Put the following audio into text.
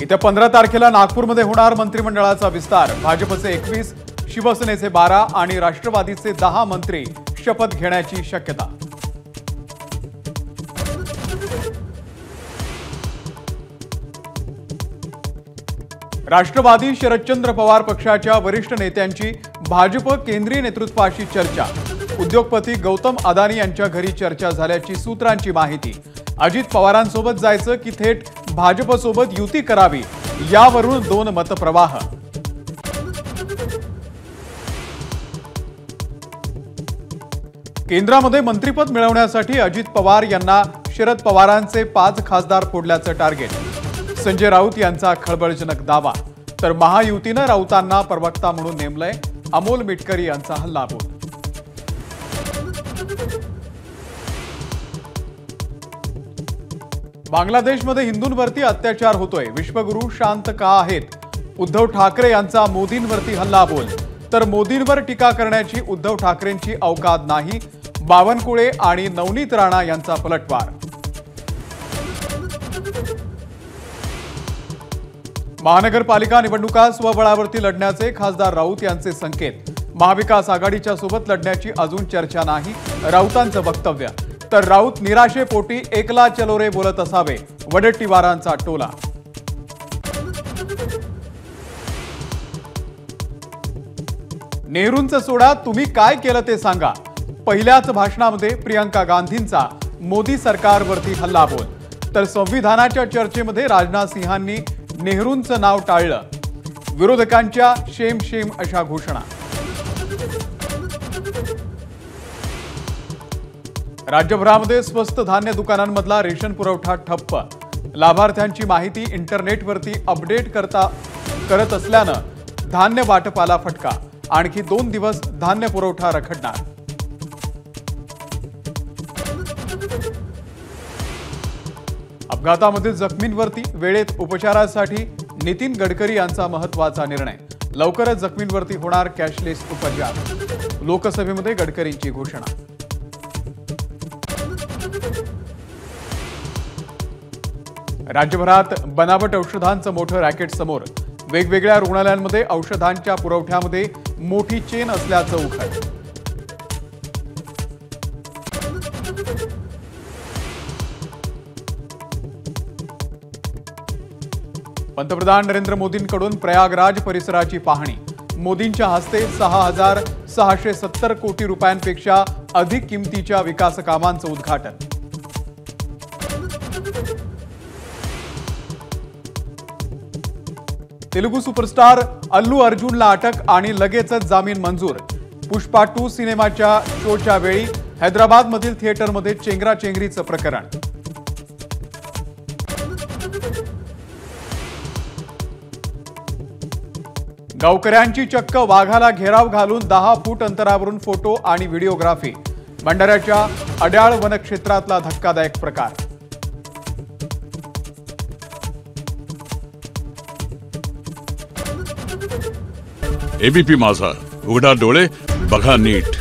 येत्या 15 तारखेला नागपूरमध्ये होणार मंत्रिमंडळाचा विस्तार। भाजपचे 21, शिवसेनेचे 12 आणि राष्ट्रवादीचे 10 मंत्री शपथ घेण्याची शक्यता। राष्ट्रवादी शरदचंद्र पवार पक्षाच्या वरिष्ठ नेत्यांची भाजप केंद्रीय नेतृत्वाशी चर्चा। उद्योगपती गौतम अदानी यांच्या घरी चर्चा झाल्याची सूत्रांची माहिती। अजित पवारांसोबत जायचं की थेट भाजपसोबत युती करावी यावरून दोन मतप्रवाह। केंद्रामध्ये मंत्रिपद मिळवण्यासाठी अजित पवार यांना शरद पवारांचे 5 खासदार फोडल्याचं टार्गेट। संजय राऊत यांचा खळबळजनक दावा। तर महायुतीनं राऊतांना प्रवक्ता म्हणून नेमलंय। अमोल मिटकरी यांचा हल्लाबोल। बांगलादेशमध्ये हिंदूंवरती अत्याचार होतोय। विश्वगुरू शांत का आहेत? उद्धव ठाकरे यांचा मोदींवरती हल्लाबोल। तर मोदींवर टीका करण्याची उद्धव ठाकरेंची अवकात नाही। बावनकुळे आणि नवनीत राणा यांचा पलटवार। महानगरपालिका निवडणुका स्वबळावरती लढण्याचे खासदार राऊत यांचे संकेत। महाविकास आघाडीच्या सोबत लढण्याची अजून चर्चा नाही, राऊतांचं वक्तव्य। तर राऊत निराशेपोटी एकला चलो रे बोलत असावे, वडेट्टीवारांचा टोला। नेहरूंचं सोडा, तुम्ही काय केलं ते सांगा। पहिल्याच भाषणामध्ये प्रियंका गांधींचा मोदी सरकारवरती हल्लाबोल। तर संविधानाच्या चर्चेमध्ये राजनाथ सिंहांनी नेहरूंचं नाव टाळलं। विरोधकांच्या शेम शेम अशा घोषणा। राज्यभरामध्ये स्वस्त धान्य दुकानांमधला रेशन पुरवठा ठप्प। लाभार्थ्यांची माहिती इंटरनेटवरती अपडेट करत असल्यानं धान्य वाटपाला फटका। आणखी 2 दिवस धान्य पुरवठा रखडणार। अपघातामधील जखमींवरती वेळेत उपचारासाठी नितीन गडकरी यांचा महत्त्वाचा निर्णय। लवकरच जखमींवरती होणार कॅशलेस उपचार। लोकसभेमध्ये गडकरींची घोषणा। राज्यभरात बनावट औषधांचं मोठं रॅकेट समोर। वेगवेगळ्या रुग्णालयांमध्ये औषधांच्या पुरवठ्यामध्ये मोठी चेन असल्याचं उघड। पंतप्रधान नरेंद्र मोदींकडून प्रयागराज परिसराची पाहणी। मोदींच्या हस्ते 6,670 कोटी रुपयांपेक्षा अधिक किमतीच्या विकास कामांचं उद्घाटन। तेलुगू सुपरस्टार अल्लू अर्जुनला अटक आणि लगेचच जामीन मंजूर। पुष्पा 2 सिनेमाच्या शोच्या वेळी हैदराबादमधील थिएटरमध्ये चेंगराचेंगरीचं प्रकरण। गावकऱ्यांची चक्क वाघाला घेराव घालून 10 फूट अंतरावरून फोटो आणि व्हिडिओग्राफी। भंडाऱ्याच्या अड्याळ वनक्षेत्रातला धक्कादायक प्रकार। एबीपी माझा, उघडा डोळे बघा नीट।